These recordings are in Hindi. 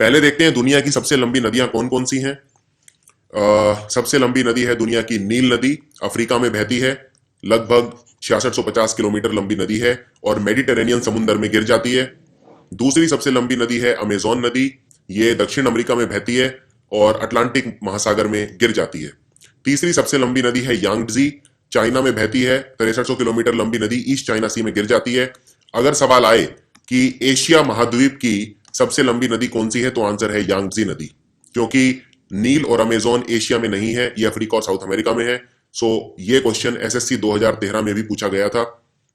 पहले देखते हैं दुनिया की सबसे लंबी नदियां कौन कौन सी हैं। सबसे लंबी नदी है दुनिया की नील नदी, अफ्रीका में बहती है, लगभग 6650 किलोमीटर लंबी नदी है और मेडिटेरेनियन समुद्र में गिर जाती है। दूसरी सबसे लंबी नदी है अमेजोन नदी, ये दक्षिण अमेरिका में बहती है और अटलांटिक महासागर में गिर जाती है। तीसरी सबसे लंबी नदी है यांगजी, चाइना में बहती है, 6300 किलोमीटर लंबी नदी ईस्ट चाइना सी में गिर जाती है। अगर सवाल आए कि एशिया महाद्वीप की सबसे लंबी नदी कौन सी है, तो आंसर है यांगजी नदी, क्योंकि नील और अमेजोन एशिया में नहीं है, ये अफ्रीका और साउथ अमेरिका में है। सो ये क्वेश्चन एसएससी 2013 में भी पूछा गया था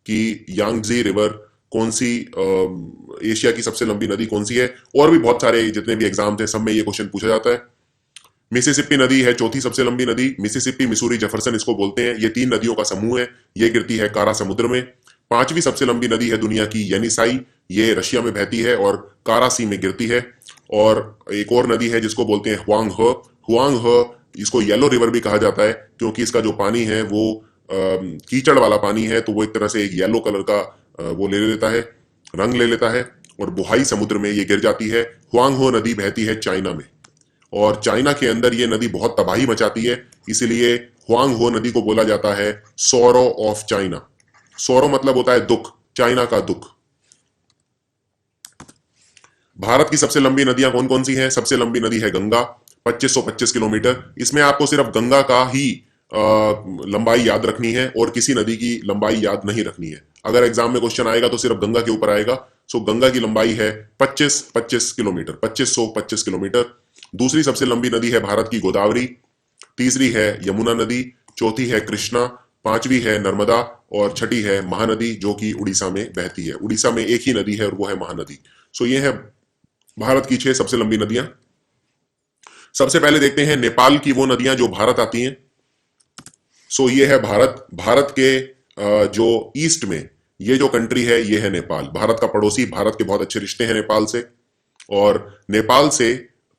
कि यांगजी रिवर कौन सी, एशिया की सबसे लंबी नदी कौन सी है। और भी बहुत सारे जितने भी एग्जाम थे सब में ये क्वेश्चन पूछा जाता है। मिसिसिपी नदी है चौथी सबसे लंबी नदी, मिसिसिपी, मिसूरी, जेफरसन इसको बोलते हैं। ये 3 नदियों का समूह है, ये गिरती है कारा समुद्र में। पांचवी सबसे लंबी नदी है दुनिया की येनिसाई, ये रशिया में बहती है और कारा सी में गिरती है। और एक और नदी है जिसको बोलते हैं हुआंग हे। हुआंग हे, इसको येलो रिवर भी कहा जाता है क्योंकि इसका जो पानी है वो कीचड़ वाला पानी है, तो वो एक तरह से एक येलो कलर का वो ले लेता है, रंग ले लेता है और बुहाई समुद्र में ये गिर जाती है। हुआंग हो नदी बहती है चाइना में और चाइना के अंदर ये नदी बहुत तबाही मचाती है, इसीलिए हुआंग हो नदी को बोला जाता है सोरो ऑफ चाइना। सोरो मतलब होता है दुख, चाइना का दुख। भारत की सबसे लंबी नदियां कौन कौन सी हैं? सबसे लंबी नदी है गंगा, 2525 किलोमीटर। इसमें आपको सिर्फ गंगा का ही लंबाई याद रखनी है और किसी नदी की लंबाई याद नहीं रखनी है। अगर एग्जाम में क्वेश्चन आएगा तो सिर्फ गंगा के ऊपर आएगा। सो गंगा की लंबाई है 2525 किलोमीटर, 2525 किलोमीटर। दूसरी सबसे लंबी नदी है भारत की गोदावरी, तीसरी है यमुना नदी, चौथी है कृष्णा, पांचवी है नर्मदा और छठी है महानदी जो कि उड़ीसा में बहती है। उड़ीसा में एक ही नदी है और वो है महानदी। सो ये है भारत की 6 सबसे लंबी नदियां। सबसे पहले देखते हैं नेपाल की वो नदियां जो भारत आती हैं। सो ये है भारत। भारत के जो ईस्ट में ये जो कंट्री है ये है नेपाल, भारत का पड़ोसी। भारत के बहुत अच्छे रिश्ते हैं नेपाल से और नेपाल से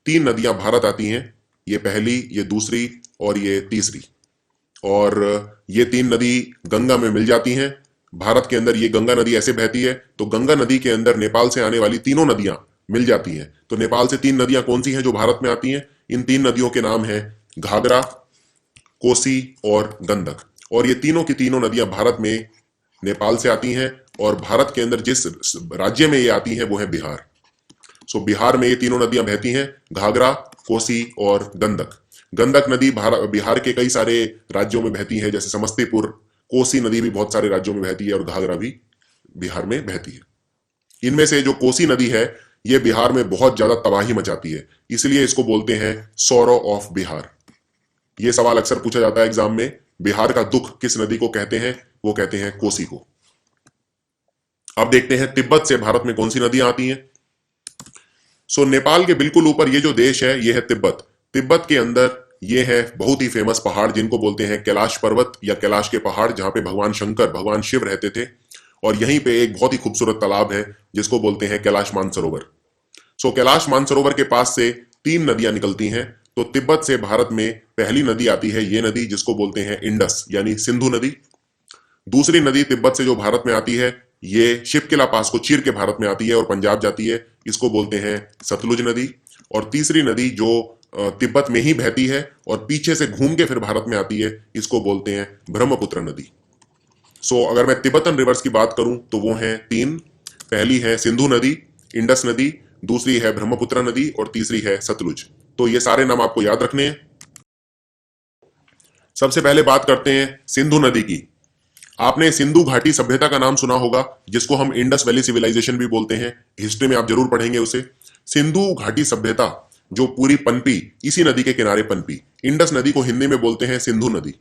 3 नदियां भारत आती हैं, ये पहली, ये दूसरी और ये तीसरी। और ये 3 नदी गंगा में मिल जाती हैं। भारत के अंदर ये गंगा नदी ऐसे बहती है, तो गंगा नदी के अंदर नेपाल से आने वाली तीनों नदियां मिल जाती हैं। तो नेपाल से 3 नदियां कौन सी हैं जो भारत में आती हैं? इन 3 नदियों के नाम हैं घाघरा, कोसी और गंडक। और ये तीनों की तीनों नदियां भारत में नेपाल से आती हैं और भारत के अंदर जिस राज्य में ये आती हैं वो है बिहार। सो बिहार में ये तीनों नदियां बहती हैं, घाघरा, कोसी और गंडक। गंडक नदी बिहार के कई सारे राज्यों में बहती है, जैसे समस्तीपुर। कोसी नदी भी बहुत सारे राज्यों में बहती है और घाघरा भी बिहार में बहती है। इनमें से जो कोसी नदी है ये बिहार में बहुत ज्यादा तबाही मचाती है, इसलिए इसको बोलते हैं सोरो ऑफ बिहार। ये सवाल अक्सर पूछा जाता है एग्जाम में, बिहार का दुख किस नदी को कहते हैं? वो कहते हैं कोसी को। अब देखते हैं तिब्बत से भारत में कौन सी नदियां आती हैं। सो नेपाल के बिल्कुल ऊपर ये जो देश है ये है तिब्बत। तिब्बत के अंदर ये है बहुत ही फेमस पहाड़ जिनको बोलते हैं कैलाश पर्वत या कैलाश के पहाड़, जहां पे भगवान शंकर, भगवान शिव रहते थे। और यहीं पे एक बहुत ही खूबसूरत तालाब है जिसको बोलते हैं कैलाश मानसरोवर। सो कैलाश मानसरोवर के पास से 3 नदियां निकलती हैं। तो तिब्बत से भारत में पहली नदी आती है ये नदी जिसको बोलते हैं इंडस यानी सिंधु नदी। दूसरी नदी तिब्बत से जो भारत में आती है ये शिपकिला पास को चीर के भारत में आती है और पंजाब जाती है, इसको बोलते हैं सतलुज नदी। और तीसरी नदी जो तिब्बत में ही बहती है और पीछे से घूम के फिर भारत में आती है, इसको बोलते हैं ब्रह्मपुत्र नदी। सो अगर मैं तिब्बतन रिवर्स की बात करूं तो वो हैं 3। पहली है सिंधु नदी, इंडस नदी, दूसरी है ब्रह्मपुत्र नदी और तीसरी है सतलुज। तो ये सारे नाम आपको याद रखने हैं। सबसे पहले बात करते हैं सिंधु नदी की। आपने सिंधु घाटी सभ्यता का नाम सुना होगा जिसको हम इंडस वैली सिविलाइजेशन भी बोलते हैं, हिस्ट्री में आप जरूर पढ़ेंगे उसे। सिंधु घाटी सभ्यता जो पूरी पनपी इसी नदी के किनारे पनपी। इंडस नदी को हिंदी में बोलते हैं सिंधु नदी।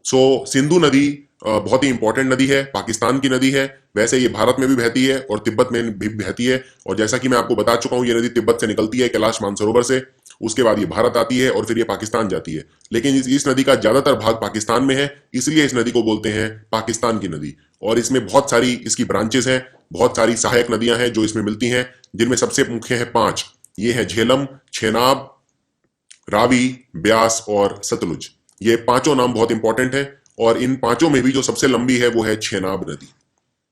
सो सिंधु नदी बहुत ही इंपॉर्टेंट नदी है, पाकिस्तान की नदी है। वैसे ये भारत में भी बहती है और तिब्बत में भी बहती है। और जैसा कि मैं आपको बता चुका हूं ये नदी तिब्बत से निकलती है कैलाश मानसरोवर से, उसके बाद ये भारत आती है और फिर ये पाकिस्तान जाती है। लेकिन इस नदी का ज्यादातर भाग पाकिस्तान में है, इसलिए इस नदी को बोलते हैं पाकिस्तान की नदी। और इसमें बहुत सारी इसकी ब्रांचेस हैं, बहुत सारी सहायक नदियां हैं जो इसमें मिलती हैं, जिनमें सबसे मुख्य है 5। ये है झेलम, छेनाब, रावी, ब्यास और सतलुज। ये 5 नाम बहुत इंपॉर्टेंट है और इन 5 में भी जो सबसे लंबी है वो है छेनाब नदी।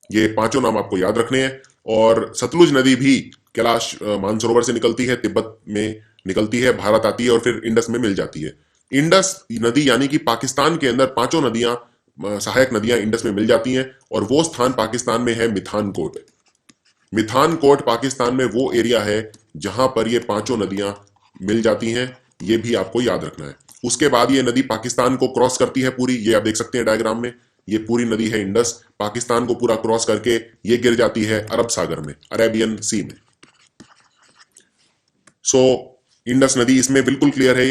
ये 5 नाम आपको याद रखने हैं। और सतलुज नदी भी कैलाश मानसरोवर से निकलती है, तिब्बत में निकलती है, भारत आती है और फिर इंडस में मिल जाती है। इंडस नदी यानी कि पाकिस्तान के अंदर पांचों नदियां, सहायक नदियां इंडस में मिल जाती हैं, और वो स्थान पाकिस्तान में है मिथानकोट। मिथानकोट पाकिस्तान में वो एरिया है जहां पर ये पांचों नदियां मिल जाती हैं, ये भी आपको याद रखना है। उसके बाद ये नदी पाकिस्तान को क्रॉस करती है पूरी, ये आप देख सकते हैं डायग्राम में, ये पूरी नदी है इंडस, पाकिस्तान को पूरा क्रॉस करके ये गिर जाती है अरब सागर में, अरेबियन सी में। सो इंडस नदी इसमें बिल्कुल क्लियर है।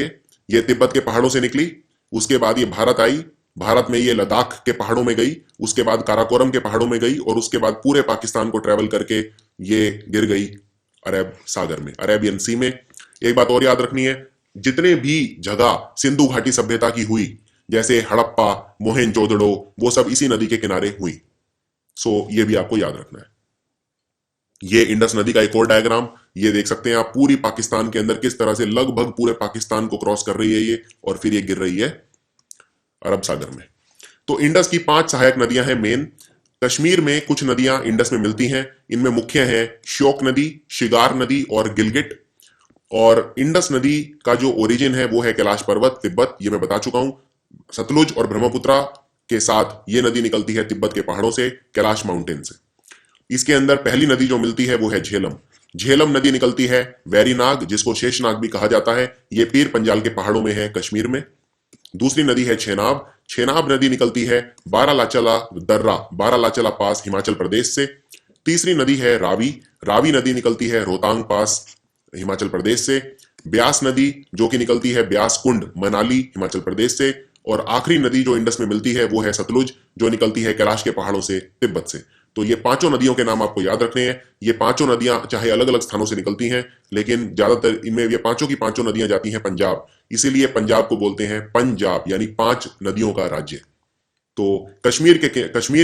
ये तिब्बत के पहाड़ों से निकली, उसके बाद ये भारत आई, भारत में ये लद्दाख के पहाड़ों में गई, उसके बाद काराकोरम के पहाड़ों में गई, और उसके बाद पूरे पाकिस्तान को ट्रेवल करके ये गिर गई अरब सागर में, अरेबियन सी में। एक बात और याद रखनी है, जितने भी जगह सिंधु घाटी सभ्यता की हुई, जैसे हड़प्पा, मोहेंजोदड़ो, वो सब इसी नदी के किनारे हुई। सो ये भी आपको याद रखना है। ये इंडस नदी का एक और डायग्राम ये देख सकते हैं आप, पूरी पाकिस्तान के अंदर किस तरह से लगभग पूरे पाकिस्तान को क्रॉस कर रही है ये, और फिर ये गिर रही है अरब सागर में। तो इंडस की 5 सहायक नदियां हैं मेन। कश्मीर में कुछ नदियां इंडस में मिलती हैं, इनमें मुख्य हैं श्योक नदी, शिगार नदी और गिलगिट। और इंडस नदी का जो ओरिजिन है वो है कैलाश पर्वत, तिब्बत, ये मैं बता चुका हूं। सतलुज और ब्रह्मपुत्रा के साथ ये नदी निकलती है तिब्बत के पहाड़ों से, कैलाश माउंटेन से। इसके अंदर पहली नदी जो मिलती है वो है झेलम। झेलम नदी निकलती है वेरीनाग, जिसको शेषनाग भी कहा जाता है, ये पीर पंजाल के पहाड़ों में है, कश्मीर में। दूसरी नदी है छेनाब। छेनाब नदी निकलती है बारालाचला दर्रा, बारालाचला पास, हिमाचल प्रदेश से। तीसरी नदी है रावी। रावी नदी निकलती है रोहतांग पास, हिमाचल प्रदेश से। ब्यास नदी जो कि निकलती है ब्यास कुंड, मनाली, हिमाचल प्रदेश से। और आखिरी नदी जो इंडस में मिलती है वो है सतलुज, जो निकलती है कैलाश के पहाड़ों से, तिब्बत से। तो ये पांचों नदियों के नाम आपको याद रखने हैं। ये पांचों नदियां चाहे अलग अलग स्थानों से निकलती हैं, लेकिन ज्यादातर इनमें ये पांचों की पांचों नदियां जाती हैं पंजाब, इसीलिए पंजाब को बोलते हैं पंजाब, यानी 5 नदियों का राज्य। तो कश्मीर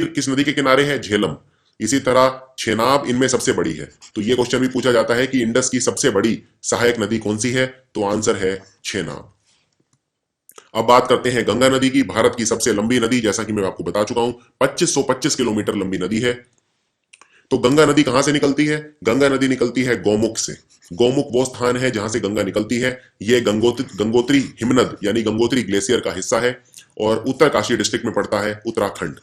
किस नदी के किनारे है? झेलम। इसी तरह छेनाब इनमें सबसे बड़ी है। तो ये क्वेश्चन भी पूछा जाता है कि इंडस की सबसे बड़ी सहायक नदी कौन सी है, तो आंसर है छेनाब। अब बात करते हैं गंगा नदी की, भारत की सबसे लंबी नदी, जैसा कि मैं आपको बता चुका हूं 2525 किलोमीटर लंबी नदी है। तो गंगा नदी कहां से निकलती है? गंगा नदी निकलती है गौमुख से। गौमुख वो स्थान है जहां से गंगा निकलती है। यह गंगोत्री हिमनद यानी गंगोत्री ग्लेशियर का हिस्सा है, और उत्तरकाशी डिस्ट्रिक्ट में पड़ता है, उत्तराखंड।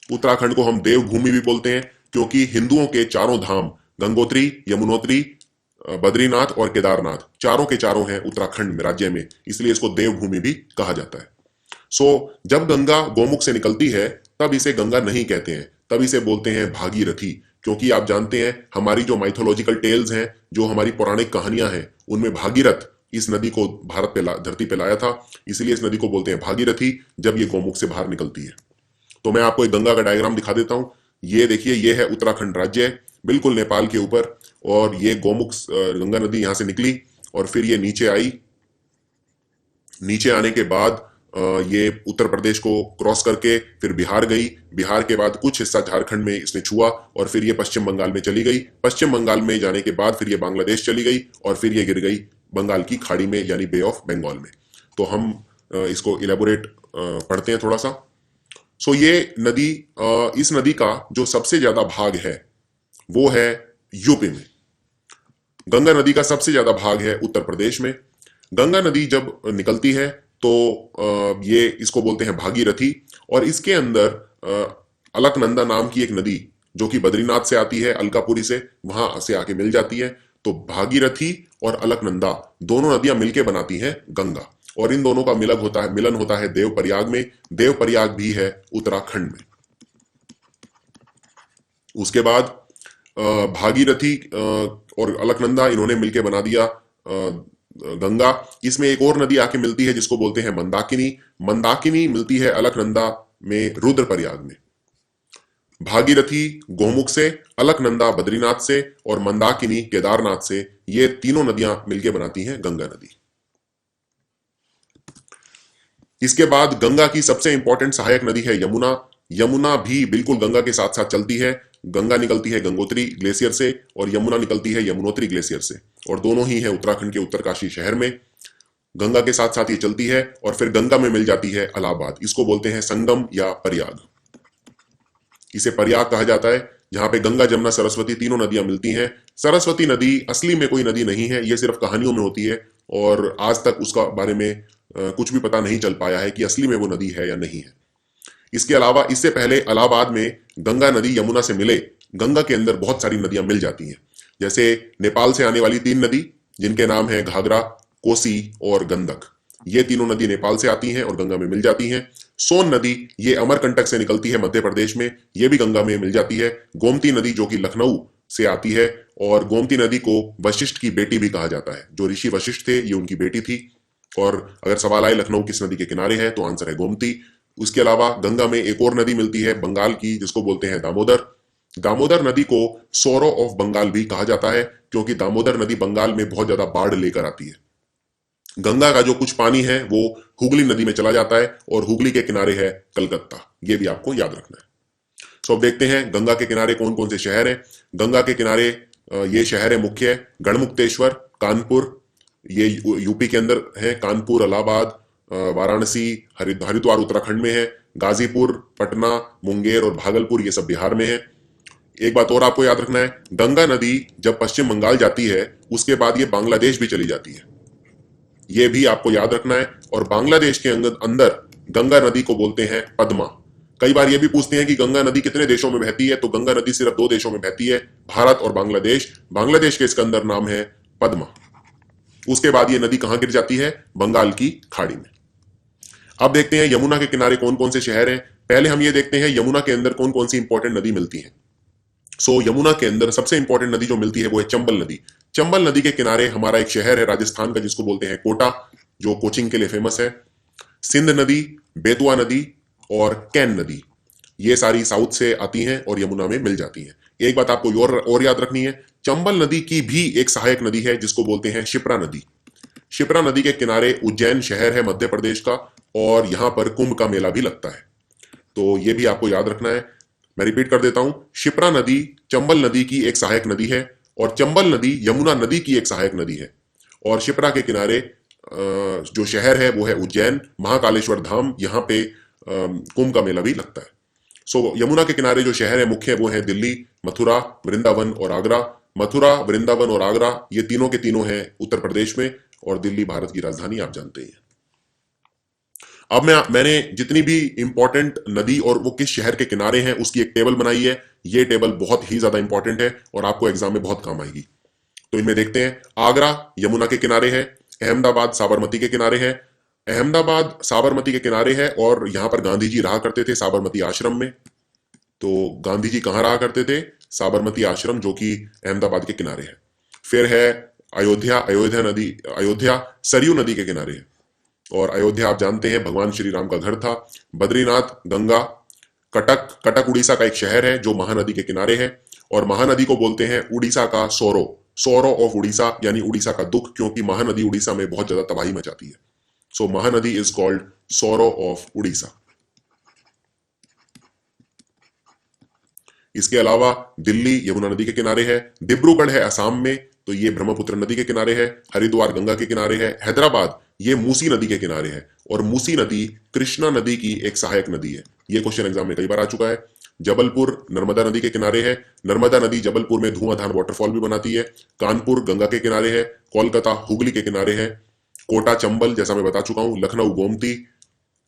उत्तराखंड को हम देवभूमि भी बोलते हैं, क्योंकि हिंदुओं के चारों धाम, गंगोत्री, यमुनोत्री, बद्रीनाथ और केदारनाथ, चारों के चारों हैं उत्तराखंड में, राज्य में, इसलिए इसको देवभूमि भी कहा जाता है। जब गंगा गौमुख से निकलती है तब इसे गंगा नहीं कहते हैं, तब इसे बोलते हैं भागीरथी। क्योंकि आप जानते हैं हमारी जो माइथोलॉजिकल टेल्स हैं, जो हमारी पौराणिक कहानियां हैं, उनमें भागीरथ इस नदी को भारत पे धरती पे लाया था, इसलिए इस नदी को बोलते हैं भागीरथी जब ये गौमुख से बाहर निकलती है। तो मैं आपको एक गंगा का डायग्राम दिखा देता हूं। ये देखिए, ये है उत्तराखंड राज्य, बिल्कुल नेपाल के ऊपर, और ये गौमुख गंगा नदी यहां से निकली और फिर ये नीचे आई। नीचे आने के बाद ये उत्तर प्रदेश को क्रॉस करके फिर बिहार गई। बिहार के बाद कुछ हिस्सा झारखंड में इसने छुआ, और फिर ये पश्चिम बंगाल में चली गई। पश्चिम बंगाल में जाने के बाद फिर ये बांग्लादेश चली गई, और फिर ये गिर गई बंगाल की खाड़ी में, यानी बे ऑफ बंगाल में। तो हम इसको इलेबोरेट पढ़ते हैं थोड़ा सा। ये नदी, इस नदी का जो सबसे ज्यादा भाग है वो है यूपी में। गंगा नदी का सबसे ज्यादा भाग है उत्तर प्रदेश में। गंगा नदी जब निकलती है तो ये इसको बोलते हैं भागीरथी, और इसके अंदर अलकनंदा नाम की एक नदी जो कि बद्रीनाथ से आती है, अलकापुरी से, वहां से आके मिल जाती है। तो भागीरथी और अलकनंदा दोनों नदियां मिलकर बनाती हैं गंगा, और इन दोनों का मिलन होता है देवप्रयाग में। देवप्रयाग भी है उत्तराखंड में। उसके बाद भागीरथी और अलकनंदा इन्होंने मिलकर बना दिया गंगा। इसमें एक और नदी आके मिलती है जिसको बोलते हैं मंदाकिनी। मंदाकिनी मिलती है अलकनंदा में, रुद्रप्रयाग में। भागीरथी गौमुख से, अलकनंदा बद्रीनाथ से, और मंदाकिनी केदारनाथ से, ये तीनों नदियां मिलकर बनाती हैं गंगा नदी। इसके बाद गंगा की सबसे इंपॉर्टेंट सहायक नदी है यमुना। यमुना भी बिल्कुल गंगा के साथ साथ चलती है। गंगा निकलती है गंगोत्री ग्लेशियर से, और यमुना निकलती है यमुनोत्री ग्लेशियर से, और दोनों ही है उत्तराखंड के उत्तरकाशी शहर में। गंगा के साथ साथ ये चलती है, और फिर गंगा में मिल जाती है इलाहाबाद। इसको बोलते हैं संगम या प्रयाग। इसे प्रयाग कहा जाता है जहां पे गंगा जमुना सरस्वती तीनों नदियां मिलती हैं। सरस्वती नदी असली में कोई नदी नहीं है, ये सिर्फ कहानियों में होती है और आज तक उसका बारे में कुछ भी पता नहीं चल पाया है कि असली में वो नदी है या नहीं है। इसके अलावा इससे पहले इलाहाबाद में गंगा नदी यमुना से मिले, गंगा के अंदर बहुत सारी नदियां मिल जाती हैं, जैसे नेपाल से आने वाली 3 नदी जिनके नाम है घाघरा, कोसी और गंडक। ये तीनों नदी नेपाल से आती हैं और गंगा में मिल जाती हैं। सोन नदी ये अमरकंटक से निकलती है मध्य प्रदेश में, ये भी गंगा में मिल जाती है। गोमती नदी जो कि लखनऊ से आती है, और गोमती नदी को वशिष्ठ की बेटी भी कहा जाता है। जो ऋषि वशिष्ठ थे ये उनकी बेटी थी। और अगर सवाल आए लखनऊ किस नदी के किनारे है, तो आंसर है गोमती। उसके अलावा गंगा में एक और नदी मिलती है बंगाल की, जिसको बोलते हैं दामोदर। दामोदर नदी को सोरो ऑफ बंगाल भी कहा जाता है, क्योंकि दामोदर नदी बंगाल में बहुत ज्यादा बाढ़ लेकर आती है। गंगा का जो कुछ पानी है वो हुगली नदी में चला जाता है, और हुगली के किनारे है कलकत्ता। ये भी आपको याद रखना है। सो अब देखते हैं गंगा के किनारे कौन कौन से शहर हैं। गंगा के किनारे ये शहर है मुख्य: गढ़मुक्तेश्वर, कानपुर, ये यूपी के अंदर है, कानपुर, इलाहाबाद, वाराणसी, हरिद्वार उत्तराखंड में है, गाजीपुर, पटना, मुंगेर और भागलपुर ये सब बिहार में है। एक बात और आपको याद रखना है, गंगा नदी जब पश्चिम बंगाल जाती है उसके बाद ये बांग्लादेश भी चली जाती है, ये भी आपको याद रखना है। और बांग्लादेश के अंदर गंगा नदी को बोलते हैं पद्मा। कई बार ये भी पूछते हैं कि गंगा नदी कितने देशों में बहती है, तो गंगा नदी सिर्फ 2 देशों में बहती है, भारत और बांग्लादेश। बांग्लादेश के इसके अंदर नाम है पद्मा। उसके बाद ये नदी कहां गिर जाती है? बंगाल की खाड़ी में। अब देखते हैं यमुना के किनारे कौन कौन से शहर हैं। पहले हम ये देखते हैं यमुना के अंदर कौन कौन सी इंपॉर्टेंट नदी मिलती है। यमुना के अंदर सबसे इंपॉर्टेंट नदी जो मिलती है वो है चंबल नदी। चंबल नदी के किनारे हमारा एक शहर है राजस्थान का, जिसको बोलते हैं कोटा, जो कोचिंग के लिए फेमस है। सिंध नदी, बेतवा नदी और कैन नदी, ये सारी साउथ से आती हैं और यमुना में मिल जाती हैं। एक बात आपको और याद रखनी है, चंबल नदी की भी एक सहायक नदी है जिसको बोलते हैं शिप्रा नदी। शिप्रा नदी के किनारे उज्जैन शहर है मध्य प्रदेश का, और यहां पर कुंभ का मेला भी लगता है, तो यह भी आपको याद रखना है। मैं रिपीट कर देता हूं, शिप्रा नदी चंबल नदी की एक सहायक नदी है, और चंबल नदी यमुना नदी की एक सहायक नदी है। और शिप्रा के किनारे जो शहर है वो है उज्जैन, महाकालेश्वर धाम, यहाँ पे कुंभ का मेला भी लगता है। यमुना के किनारे जो शहर है मुख्य वो है दिल्ली, मथुरा, वृंदावन और आगरा। मथुरा, वृंदावन और आगरा ये तीनों के तीनों हैं उत्तर प्रदेश में, और दिल्ली भारत की राजधानी आप जानते हैं। अब मैंने जितनी भी इंपॉर्टेंट नदी और वो किस शहर के किनारे हैं उसकी एक टेबल बनाई है। ये टेबल बहुत ही ज्यादा इंपॉर्टेंट है और आपको एग्जाम में बहुत काम आएगी। तो इनमें देखते हैं, आगरा यमुना के किनारे है, अहमदाबाद साबरमती के किनारे है। अहमदाबाद साबरमती के किनारे है, और यहां पर गांधी जी रहा करते थे साबरमती आश्रम में। तो गांधी जी कहां रहा करते थे? साबरमती आश्रम, जो कि अहमदाबाद के किनारे है। फिर है अयोध्या सरयू नदी के किनारे है, और अयोध्या आप जानते हैं भगवान श्री राम का घर था। बद्रीनाथ, गंगा, कटक उड़ीसा का एक शहर है जो महानदी के किनारे है, और महानदी को बोलते हैं उड़ीसा का सोरो ऑफ उड़ीसा, यानी उड़ीसा का दुख, क्योंकि महानदी उड़ीसा में बहुत ज्यादा तबाही मचाती है। So Mahanadi is called sorrow of Orissa. इसके अलावा दिल्ली यमुना नदी के किनारे है, डिब्रूगढ़ है असम में, तो ये ब्रह्मपुत्र नदी के किनारे है। हरिद्वार गंगा के किनारे है। हैदराबाद ये मूसी नदी के किनारे है, और मूसी नदी कृष्णा नदी की एक सहायक नदी है। ये क्वेश्चन एग्जाम में कई बार आ चुका है। जबलपुर नर्मदा नदी के किनारे है। नर्मदा नदी जबलपुर में धुआंधार वाटरफॉल भी बनाती है। कानपुर गंगा के किनारे है। कोलकाता हुगली के किनारे है। कोटा चंबल, जैसा मैं बता चुका हूं। लखनऊ गोमती,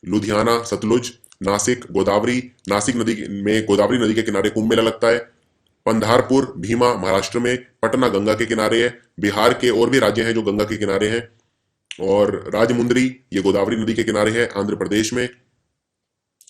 लुधियाना सतलुज, नासिक गोदावरी, नासिक नदी में गोदावरी नदी के किनारे कुंभ मेला लगता है। पंधारपुर भीमा महाराष्ट्र में। पटना गंगा के किनारे है। बिहार के और भी राज्य हैं जो गंगा के किनारे हैं। और राजमुंद्री ये गोदावरी नदी के किनारे है आंध्र प्रदेश में।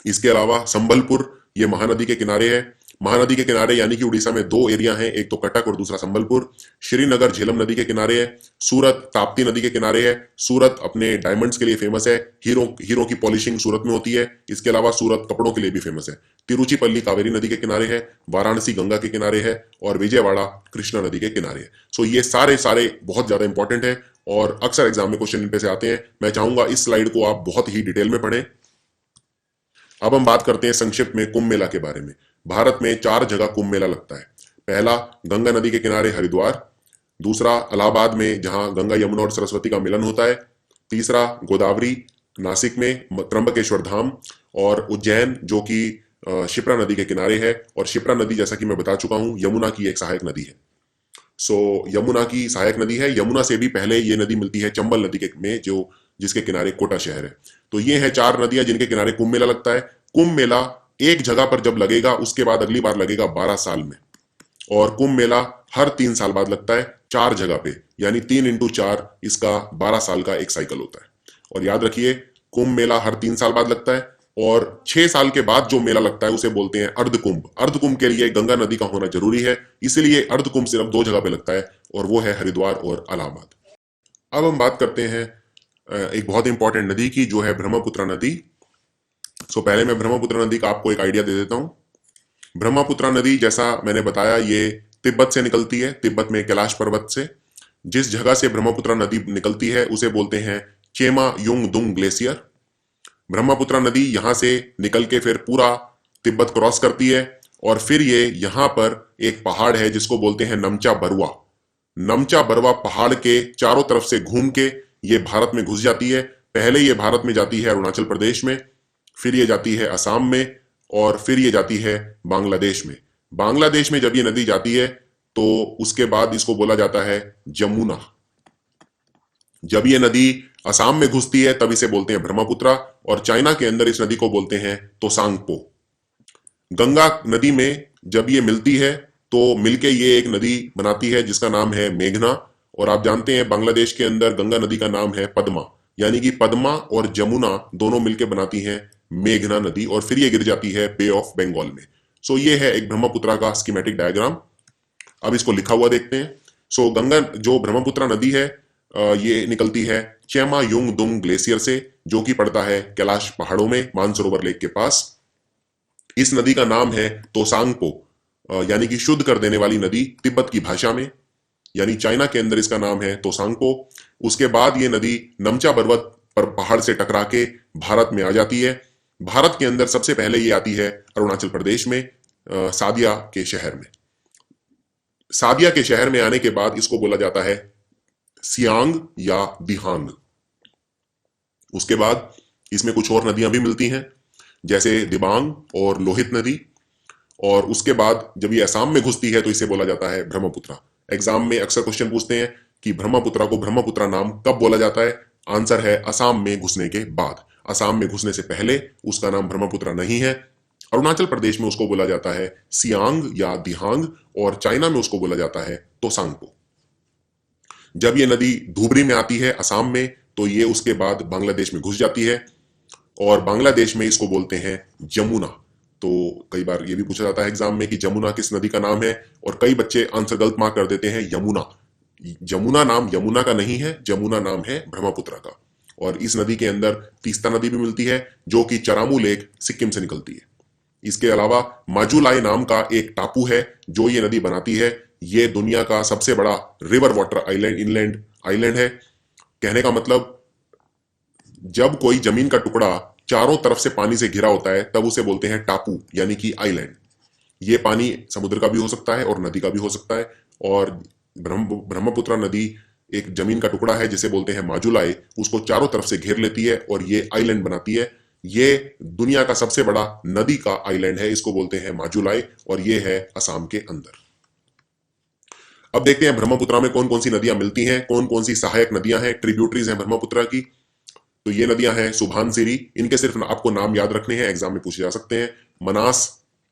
इसके अलावा संबलपुर ये महानदी के किनारे है। महानदी के किनारे यानी कि उड़ीसा में 2 एरिया हैं, एक तो कटक और दूसरा संबलपुर। श्रीनगर झेलम नदी के किनारे है। सूरत ताप्ती नदी के किनारे है। सूरत अपने डायमंड्स के लिए फेमस है। हीरो की पॉलिशिंग सूरत में होती है। इसके अलावा सूरत कपड़ों के लिए भी फेमस है। तिरुचिपल्ली कावेरी नदी के किनारे है। वाराणसी गंगा के किनारे है, और विजयवाड़ा कृष्णा नदी के किनारे है। ये सारे बहुत ज्यादा इंपॉर्टेंट है, और अक्सर एग्जाम में क्वेश्चन इन पे से आते हैं। मैं चाहूंगा इस स्लाइड को आप बहुत ही डिटेल में पढ़ें। अब हम बात करते हैं संक्षिप्त में कुंभ मेला के बारे में। भारत में 4 जगह कुंभ मेला लगता है। पहला गंगा नदी के किनारे हरिद्वार, दूसरा इलाहाबाद में जहां गंगा यमुना और सरस्वती का मिलन होता है, तीसरा गोदावरी नासिक में त्र्यंबकेश्वर धाम, और उज्जैन जो कि शिप्रा नदी के किनारे है। और शिप्रा नदी, जैसा कि मैं बता चुका हूं, यमुना की एक सहायक नदी है। सो यमुना की सहायक नदी है। यमुना से भी पहले ये नदी मिलती है चंबल नदी के में, जो जिसके किनारे कोटा शहर है। तो ये है 4 नदियां जिनके किनारे कुंभ मेला लगता है। कुंभ मेला एक जगह पर जब लगेगा, उसके बाद अगली बार लगेगा 12 साल में। और कुंभ मेला हर 3 साल बाद लगता है 4 जगह पे, यानी 3 × 4 इसका 12 साल का एक साइकिल होता है। और याद रखिए, कुंभ मेला हर 3 साल बाद लगता है। और 6 साल के बाद जो मेला लगता है उसे बोलते हैं अर्धकुंभ। अर्धकुंभ के लिए गंगा नदी का होना जरूरी है, इसलिए अर्धकुंभ सिर्फ 2 जगह पे लगता है, और वो है हरिद्वार और इलाहाबाद। अब हम बात करते हैं एक बहुत इंपॉर्टेंट नदी की, जो है ब्रह्मपुत्र नदी। सो पहले मैं ब्रह्मपुत्र नदी का आपको एक आइडिया दे देता हूं। ब्रह्मपुत्र नदी, जैसा मैंने बताया, ये तिब्बत से निकलती है, तिब्बत में कैलाश पर्वत से। जिस जगह से ब्रह्मपुत्र नदी निकलती है उसे बोलते हैं चेमा युंग दुंग ग्लेशियर। ब्रह्मपुत्र नदी यहां से निकल के फिर पूरा तिब्बत क्रॉस करती है, और फिर ये यहां पर एक पहाड़ है जिसको बोलते हैं नमचा बरुआ। नमचा बरुआ पहाड़ के चारों तरफ से घूम के ये भारत में घुस जाती है। पहले ये भारत में जाती है अरुणाचल प्रदेश में, फिर ये जाती है असम में, और फिर ये जाती है बांग्लादेश में। बांग्लादेश में जब ये नदी जाती है तो उसके बाद इसको बोला जाता है जमुना। जब ये नदी असम में घुसती है तब इसे बोलते हैं ब्रह्मपुत्र, और चाइना के अंदर इस नदी को बोलते हैं तोसांगपो। गंगा नदी में जब ये मिलती है तो मिलके ये एक नदी बनाती है जिसका नाम है मेघना। और आप जानते हैं बांग्लादेश के अंदर गंगा नदी का नाम है पद्मा, यानी कि पद्मा और जमुना दोनों मिलकर बनाती हैं मेघना नदी, और फिर ये गिर जाती है बे ऑफ बंगाल में। सो ये है एक ब्रह्मपुत्र का स्कीमेटिक डायग्राम। अब इसको लिखा हुआ देखते हैं। सो गंगा, जो ब्रह्मपुत्र नदी है, ये निकलती है चेमा युंग दुंग ग्लेशियर से, जो कि पड़ता है कैलाश पहाड़ों में, मानसरोवर लेक के पास। इस नदी का नाम है तोसांगपो, यानी कि शुद्ध कर देने वाली नदी तिब्बत की भाषा में, यानी चाइना के अंदर इसका नाम है तोसांगपो। उसके बाद ये नदी नमचा पर्वत पर पहाड़ से टकरा के भारत में आ जाती है। भारत के अंदर सबसे पहले ये आती है अरुणाचल प्रदेश में, सादिया के शहर में। सादिया के शहर में आने के बाद इसको बोला जाता है सियांग या दिहांग। उसके बाद इसमें कुछ और नदियां भी मिलती हैं, जैसे दिबांग और लोहित नदी। और उसके बाद जब ये असम में घुसती है तो इसे बोला जाता है ब्रह्मपुत्र। एग्जाम में अक्सर क्वेश्चन पूछते हैं कि ब्रह्मपुत्र को ब्रह्मपुत्र नाम कब बोला जाता है। आंसर है असम में घुसने के बाद। असम में घुसने से पहले उसका नाम ब्रह्मपुत्र नहीं है। अरुणाचल प्रदेश में उसको बोला जाता है सियांग या दिहांग, और चाइना में उसको बोला जाता है तोसांगपो। जब ये नदी धुबरी में आती है असम में, तो ये उसके बाद बांग्लादेश में घुस जाती है, और बांग्लादेश में इसको बोलते हैं जमुना। तो कई बार ये भी पूछा जाता है एग्जाम में कि जमुना किस नदी का नाम है, और कई बच्चे आंसर गलत मार्क कर देते हैं यमुना। जमुना नाम यमुना का नहीं है, जमुना नाम है ब्रह्मपुत्र का। और इस नदी के अंदर तीस्ता नदी भी मिलती है, जो कि चरामू लेक सिक्किम से निकलती है। इसके अलावा माजुलाई नाम का एक टापू है जो ये नदी बनाती है। ये दुनिया का सबसे बड़ा river water island, inland island है। कहने का मतलब, जब कोई जमीन का टुकड़ा चारों तरफ से पानी से घिरा होता है तब उसे बोलते हैं टापू, यानी कि आइलैंड। ये पानी समुद्र का भी हो सकता है और नदी का भी हो सकता है। और ब्रह्मपुत्र नदी एक जमीन का टुकड़ा है जिसे बोलते हैं माजुलाई, उसको चारों तरफ से घेर लेती है और ये आइलैंड बनाती है। ये दुनिया का सबसे बड़ा नदी का आइलैंड है, इसको बोलते हैं माजुलाई, और ये है असम के अंदर। अब देखते हैं ब्रह्मपुत्र में कौन कौन सी नदियां मिलती हैं, कौन कौन सी सहायक नदियां हैं, ट्रिब्यूटरीज हैं ब्रह्मपुत्र की। तो ये नदियां हैं सुभानसिरी। इनके सिर्फ आपको नाम याद रखने हैं, एग्जाम में पूछे जा सकते हैं। मनास,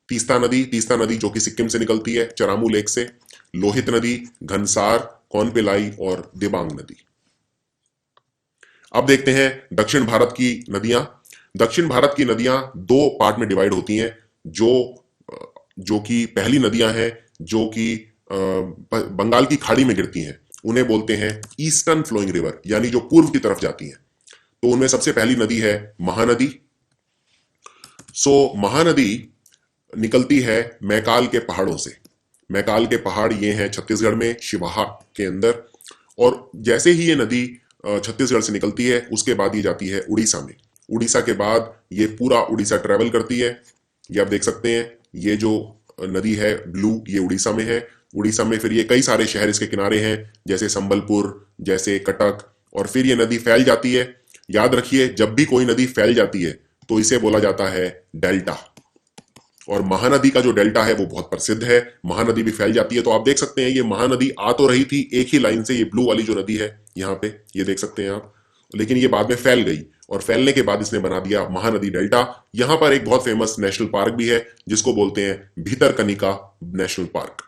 तीस्ता नदी जो कि सिक्किम से निकलती है चरामू लेक से, लोहित नदी, घनसार, कौनपिलाई और दिबांग नदी। अब देखते हैं दक्षिण भारत की नदियां। दक्षिण भारत की नदियां 2 पार्ट में डिवाइड होती हैं। जो कि पहली नदियां हैं जो कि बंगाल की खाड़ी में गिरती हैं, उन्हें बोलते हैं ईस्टर्न फ्लोइंग रिवर, यानी जो पूर्व की तरफ जाती हैं। तो उनमें सबसे पहली नदी है महानदी। महानदी निकलती है मैकाल के पहाड़ों से। मैकाल के पहाड़ ये हैं छत्तीसगढ़ में, शिवाहा के अंदर। और जैसे ही ये नदी छत्तीसगढ़ से निकलती है उसके बाद ये जाती है उड़ीसा में। उड़ीसा के बाद ये पूरा उड़ीसा ट्रेवल करती है। ये आप देख सकते हैं, ये जो नदी है ब्लू, ये उड़ीसा में है। उड़ीसा में फिर ये कई सारे शहर इसके किनारे हैं, जैसे संबलपुर, जैसे कटक, और फिर ये नदी फैल जाती है। याद रखिए, जब भी कोई नदी फैल जाती है तो इसे बोला जाता है डेल्टा। और महानदी का जो डेल्टा है वो बहुत प्रसिद्ध है, महानदी भी फैल जाती है। तो आप देख सकते हैं ये महानदी आ तो रही थी एक ही लाइन से, ये ब्लू वाली जो नदी है यहाँ पे ये देख सकते हैं आप, लेकिन ये बाद में फैल गई और फैलने के बाद इसने बना दिया महानदी डेल्टा। यहां पर एक बहुत फेमस नेशनल पार्क भी है जिसको बोलते हैं भितरकनिका नेशनल पार्क,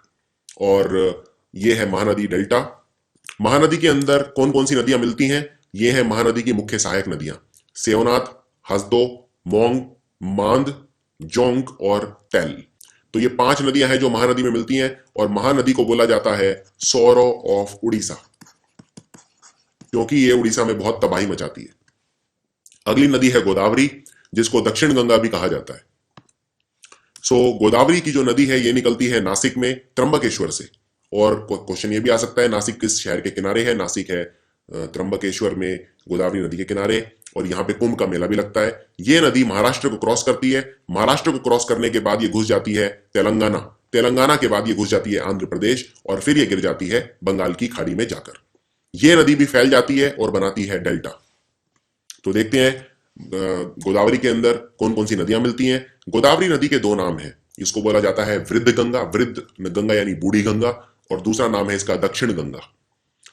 और ये है महानदी डेल्टा। महानदी के अंदर कौन कौन सी नदियां मिलती हैं? ये है महानदी की मुख्य सहायक नदियां, सेवनाथ, हसदो, मोंग, मांद, जोंग और तेल। तो ये 5 नदियां हैं जो महानदी में मिलती हैं, और महानदी को बोला जाता है सौरो ऑफ उड़ीसा, क्योंकि ये उड़ीसा में बहुत तबाही मचाती है। अगली नदी है गोदावरी, जिसको दक्षिण गंगा भी कहा जाता है। गोदावरी की जो नदी है ये निकलती है नासिक में त्र्यंबकेश्वर से, और क्वेश्चन ये भी आ सकता है नासिक किस शहर के किनारे है? नासिक है त्र्यंबकेश्वर में गोदावरी नदी के किनारे, और यहाँ पे कुंभ का मेला भी लगता है। ये नदी महाराष्ट्र को क्रॉस करती है, महाराष्ट्र को क्रॉस करने के बाद ये घुस जाती है तेलंगाना, तेलंगाना के बाद ये घुस जाती है आंध्र प्रदेश, और फिर ये गिर जाती है बंगाल की खाड़ी में जाकर। ये नदी भी फैल जाती है और बनाती है डेल्टा। तो देखते हैं गोदावरी के अंदर कौन कौन सी नदियां मिलती हैं। गोदावरी नदी के 2 नाम हैं, इसको बोला जाता है वृद्ध गंगा, वृद्ध गंगा यानी बूढ़ी गंगा, और दूसरा नाम है इसका दक्षिण गंगा।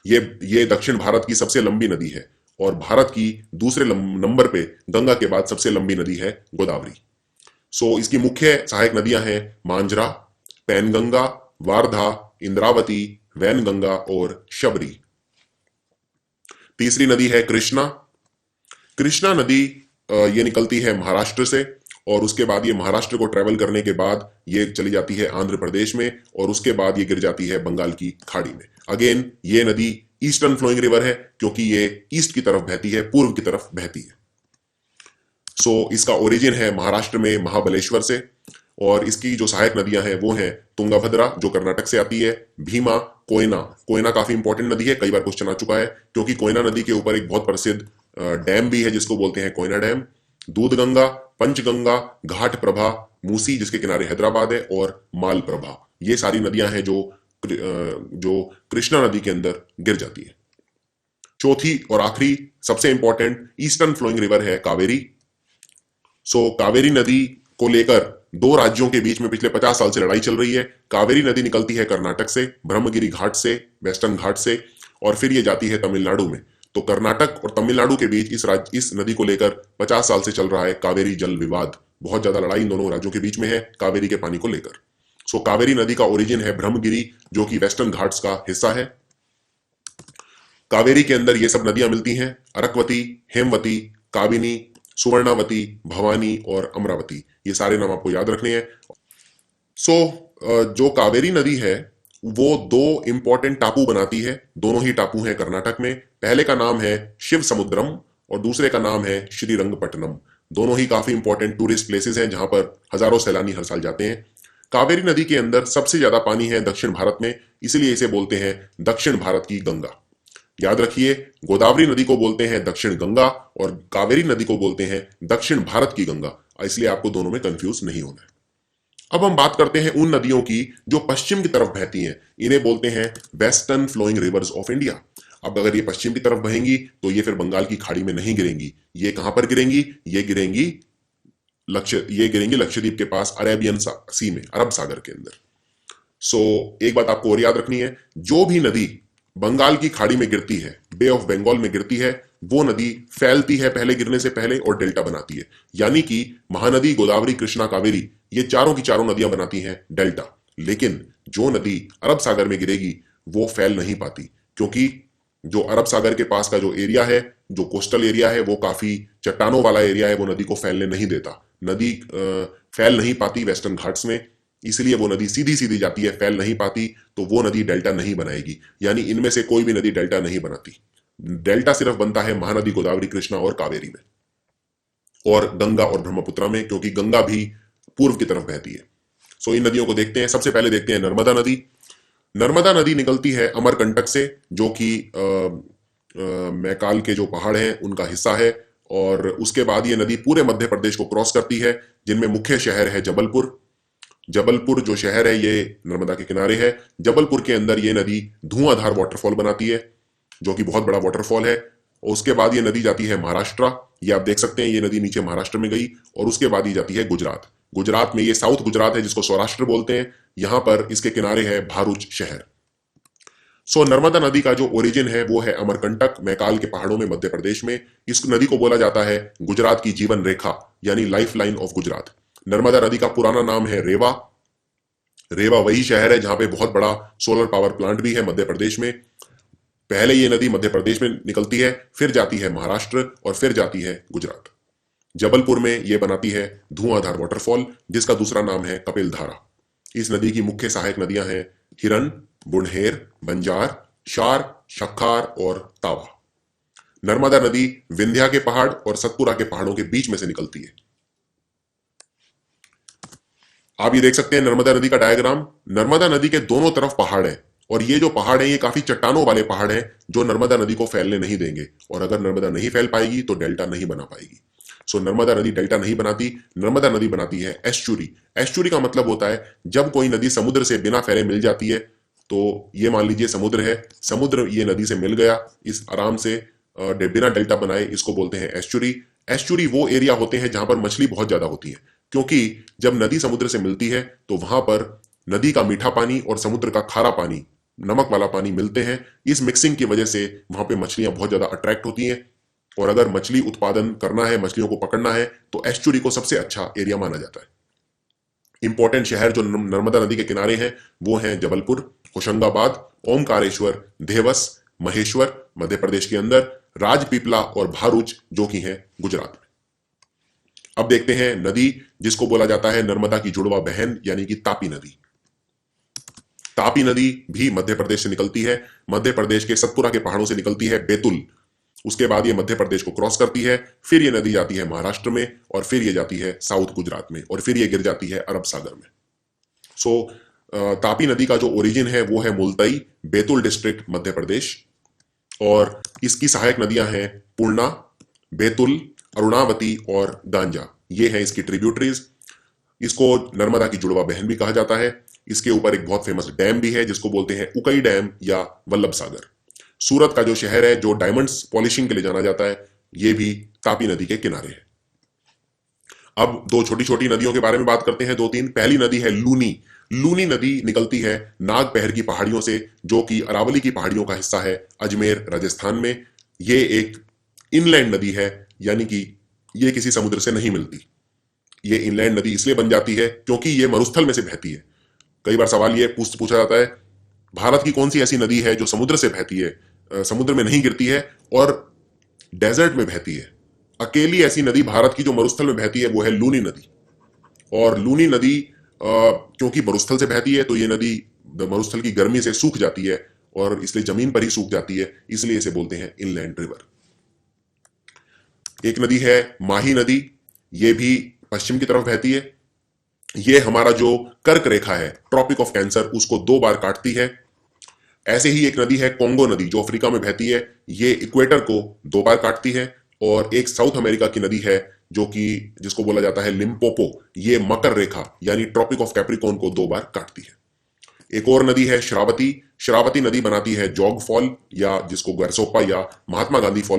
ये दक्षिण भारत की सबसे लंबी नदी है, और भारत की दूसरे नंबर पे गंगा के बाद सबसे लंबी नदी है गोदावरी। इसकी मुख्य सहायक नदियां हैं मांजरा, पैनगंगा, वारधा, इंद्रावती, वैनगंगा और शबरी। तीसरी नदी है कृष्णा। कृष्णा नदी ये निकलती है महाराष्ट्र से, और उसके बाद ये महाराष्ट्र को ट्रेवल करने के बाद ये चली जाती है आंध्र प्रदेश में, और उसके बाद ये गिर जाती है बंगाल की खाड़ी में। अगेन ये नदी ईस्टर्न फ्लोइंग रिवर है, क्योंकि ये ईस्ट की तरफ बहती है, पूर्व की तरफ बहती है। इसका ओरिजिन है महाराष्ट्र में महाबलेश्वर से, और इसकी जो सहायक नदियां हैं वो हैं तुंगाभद्रा जो कर्नाटक से आती है, भीमा, कोयना। कोयना काफी इंपॉर्टेंट नदी है, कई बार क्वेश्चन आ चुका है, क्योंकि कोयना नदी के ऊपर एक बहुत प्रसिद्ध डैम भी है जिसको बोलते हैं कोयना डैम। दूधगंगा, पंचगंगा, घाट प्रभा, मूसी जिसके किनारे हैदराबाद है, और माल प्रभा। ये सारी नदियां हैं जो कृष्णा नदी के अंदर गिर जाती है। चौथी और आखिरी सबसे इंपॉर्टेंट ईस्टर्न फ्लोइंग रिवर है कावेरी। कावेरी नदी को लेकर 2 राज्यों के बीच में पिछले 50 साल से लड़ाई चल रही है। कावेरी नदी निकलती है कर्नाटक से, ब्रह्मगिरी घाट से, वेस्टर्न घाट से, और फिर ये जाती है तमिलनाडु में। तो कर्नाटक और तमिलनाडु के बीच इस नदी को लेकर 50 साल से चल रहा है कावेरी जल विवाद। बहुत ज्यादा लड़ाई इन दोनों राज्यों के बीच में है कावेरी के पानी को लेकर। कावेरी नदी का ओरिजिन है ब्रह्मगिरी, जो कि वेस्टर्न घाट्स का हिस्सा है। कावेरी के अंदर ये सब नदियां मिलती हैं, अरकवती, हेमवती, काबिनी, सुवर्णावती, भवानी और अमरावती। ये सारे नाम आपको याद रखने हैं। जो कावेरी नदी है वो 2 इंपॉर्टेंट टापू बनाती है, दोनों ही टापू हैं कर्नाटक में। पहले का नाम है शिव समुद्रम और दूसरे का नाम है श्रीरंगपट्टनम। दोनों ही काफी इंपॉर्टेंट टूरिस्ट प्लेसेस हैं जहां पर हजारों सैलानी हर साल जाते हैं। कावेरी नदी के अंदर सबसे ज्यादा पानी है दक्षिण भारत में, इसलिए इसे बोलते हैं दक्षिण भारत की गंगा। याद रखिए, गोदावरी नदी को बोलते हैं दक्षिण गंगा और कावेरी नदी को बोलते हैं दक्षिण भारत की गंगा, इसलिए आपको दोनों में कंफ्यूज नहीं होना है। अब हम बात करते हैं उन नदियों की जो पश्चिम की तरफ बहती हैं, इन्हें बोलते हैं western flowing rivers of India. अब अगर ये पश्चिम की तरफ बहेंगी तो ये फिर बंगाल की खाड़ी में नहीं गिरेंगी। ये कहां पर गिरेंगी? ये गिरेंगी लक्षद्वीप के पास अरेबियन सी में, अरब सागर के अंदर। एक बात आपको और याद रखनी है, जो भी नदी बंगाल की खाड़ी में गिरती है, बे ऑफ बंगाल में गिरती है, वो नदी फैलती है पहले गिरने से पहले और डेल्टा बनाती है। यानी कि महानदी, गोदावरी, कृष्णा, कावेरी, ये चारों की चारों नदियां बनाती हैं डेल्टा। लेकिन जो नदी अरब सागर में गिरेगी वो फैल नहीं पाती, क्योंकि जो अरब सागर के पास का जो एरिया है, जो कोस्टल एरिया है, वो काफी चट्टानों वाला एरिया है, वो नदी को फैलने नहीं देता। नदी फैल नहीं पाती वेस्टर्न घाट्स में, इसलिए वो नदी सीधी सीधी जाती है, फैल नहीं पाती, तो वो नदी डेल्टा नहीं बनाएगी। यानी इनमें से कोई भी नदी डेल्टा नहीं बनाती। डेल्टा सिर्फ बनता है महानदी, गोदावरी, कृष्णा और कावेरी में, और गंगा और ब्रह्मपुत्रा में, क्योंकि गंगा भी पूर्व की तरफ बहती है। इन नदियों को देखते हैं। सबसे पहले देखते हैं नर्मदा नदी। नर्मदा नदी निकलती है अमरकंटक से, जो कि मैकाल के जो पहाड़ हैं उनका हिस्सा है, और उसके बाद ये नदी पूरे मध्य प्रदेश को क्रॉस करती है, जिनमें मुख्य शहर है जबलपुर। जबलपुर जो शहर है ये नर्मदा के किनारे है। जबलपुर के अंदर ये नदी धुआंधार वाटरफॉल बनाती है, जो कि बहुत बड़ा वाटरफॉल है। उसके बाद ये नदी जाती है महाराष्ट्र, ये आप देख सकते हैं, ये नदी नीचे महाराष्ट्र में गई, और उसके बाद ये जाती है गुजरात। गुजरात में, ये साउथ गुजरात है जिसको सौराष्ट्र बोलते हैं, यहां पर इसके किनारे है भारूच शहर। सो नर्मदा नदी का जो ओरिजिन है वो है अमरकंटक, मैकाल के पहाड़ों में मध्य प्रदेश में। इस नदी को बोला जाता है गुजरात की जीवन रेखा यानी life line of Gujarat. Narmada नदी का पुराना नाम है रेवा। रेवा वही शहर है जहां पे बहुत बड़ा सोलर पावर प्लांट भी है मध्य प्रदेश में। पहले ये नदी मध्य प्रदेश में निकलती है, फिर जाती है महाराष्ट्र और फिर जाती है गुजरात। जबलपुर में ये बनाती है धुआंधार वाटरफॉल जिसका दूसरा नाम है कपिल धारा। इस नदी की मुख्य सहायक नदियां हैं हिरन, बुढ़हेर, बंजार, शार, शक्खार और तावा। नर्मदा नदी विंध्या के पहाड़ और सतपुरा के पहाड़ों के बीच में से निकलती है। आप ये देख सकते हैं नर्मदा नदी का डायग्राम। नर्मदा नदी के दोनों तरफ पहाड़ है और ये जो पहाड़ है ये काफी चट्टानों वाले पहाड़ हैं जो नर्मदा नदी को फैलने नहीं देंगे, और अगर नर्मदा नहीं फैल पाएगी तो डेल्टा नहीं बना पाएगी। सो नर्मदा नदी डेल्टा नहीं बनाती, नर्मदा नदी बनाती है एस्चुरी। एस्चुरी का मतलब होता है जब कोई नदी समुद्र से बिना फैले मिल जाती है, तो ये मान लीजिए समुद्र है, समुद्र ये नदी से मिल गया इस आराम से बिना डेल्टा बनाए, इसको बोलते हैं एस्चुरी। एस्चुरी वो एरिया होते हैं जहां पर मछली बहुत ज्यादा होती है, क्योंकि जब नदी समुद्र से मिलती है तो वहां पर नदी का मीठा पानी और समुद्र का खारा पानी, नमक वाला पानी मिलते हैं। इस मिक्सिंग की वजह से वहां पे मछलियां बहुत ज्यादा अट्रैक्ट होती हैं, और अगर मछली उत्पादन करना है, मछलियों को पकड़ना है, तो एस्चुरी को सबसे अच्छा एरिया माना जाता है। इंपॉर्टेंट शहर जो नर्मदा नदी के किनारे हैं वो हैं जबलपुर, होशंगाबाद, ओमकारेश्वर, देवस, महेश्वर मध्य प्रदेश के अंदर, राजपीपला और भारूच जो कि हैं गुजरात में। अब देखते हैं नदी जिसको बोला जाता है नर्मदा की जुड़वा बहन यानी कि तापी नदी। तापी नदी भी मध्य प्रदेश से निकलती है। मध्य प्रदेश के सतपुरा के पहाड़ों से निकलती है बेतुल, उसके बाद ये मध्य प्रदेश को क्रॉस करती है, फिर ये नदी जाती है महाराष्ट्र में, और फिर ये जाती है साउथ गुजरात में, और फिर ये गिर जाती है अरब सागर में। सो तापी नदी का जो ओरिजिन है वो है मुल्तई, बैतूल डिस्ट्रिक्ट मध्य प्रदेश, और इसकी सहायक नदियां हैं पूर्णा, बैतूल, अरुणावती और गांजा। ये हैं इसकी ट्रिब्यूटरीज। इसको नर्मदा की जुड़वा बहन भी कहा जाता है। इसके ऊपर एक बहुत फेमस डैम भी है जिसको बोलते हैं उकई डैम या वल्लभ सागर। सूरत का जो शहर है जो डायमंड्स पॉलिशिंग के लिए जाना जाता है, ये भी तापी नदी के किनारे है। अब दो छोटी छोटी नदियों के बारे में बात करते हैं, दो तीन। पहली नदी है लूनी। लूनी नदी निकलती है नागपहर की पहाड़ियों से, जो कि अरावली की पहाड़ियों का हिस्सा है, अजमेर राजस्थान में। ये एक इनलैंड नदी है, यानी कि ये किसी समुद्र से नहीं मिलती। ये इनलैंड नदी इसलिए बन जाती है क्योंकि ये मरुस्थल में से बहती है। कई बार सवाल ये पूछा जाता है, भारत की कौन सी ऐसी नदी है जो समुद्र से बहती है, समुद्र में नहीं गिरती है और डेजर्ट में बहती है? अकेली ऐसी नदी भारत की जो मरुस्थल में बहती है वो है लूनी नदी। और लूनी नदी क्योंकि मरुस्थल से बहती है तो ये नदी मरुस्थल की गर्मी से सूख जाती है, और इसलिए जमीन पर ही सूख जाती है, इसलिए इसे बोलते हैं इनलैंड रिवर। एक नदी है माही नदी, ये भी पश्चिम की तरफ बहती है। ये हमारा जो कर्क रेखा है, ट्रॉपिक ऑफ कैंसर, उसको 2 बार काटती है। ऐसे ही एक नदी है कोंगो नदी जो अफ्रीका में बहती है, ये इक्वेटर को 2 बार काटती है। और एक साउथ अमेरिका की नदी है जो कि जिसको बोला जाता है लिम्पोपो, ये मकर रेखा यानी ट्रॉपिक ऑफ कैप्रिकॉर्न को 2 बार काटती है। एक और नदी है श्रावती। श्रावती नदी बनाती है जॉग फॉल, या जिसको गरसोप्पा या महात्मा गांधी फॉल भी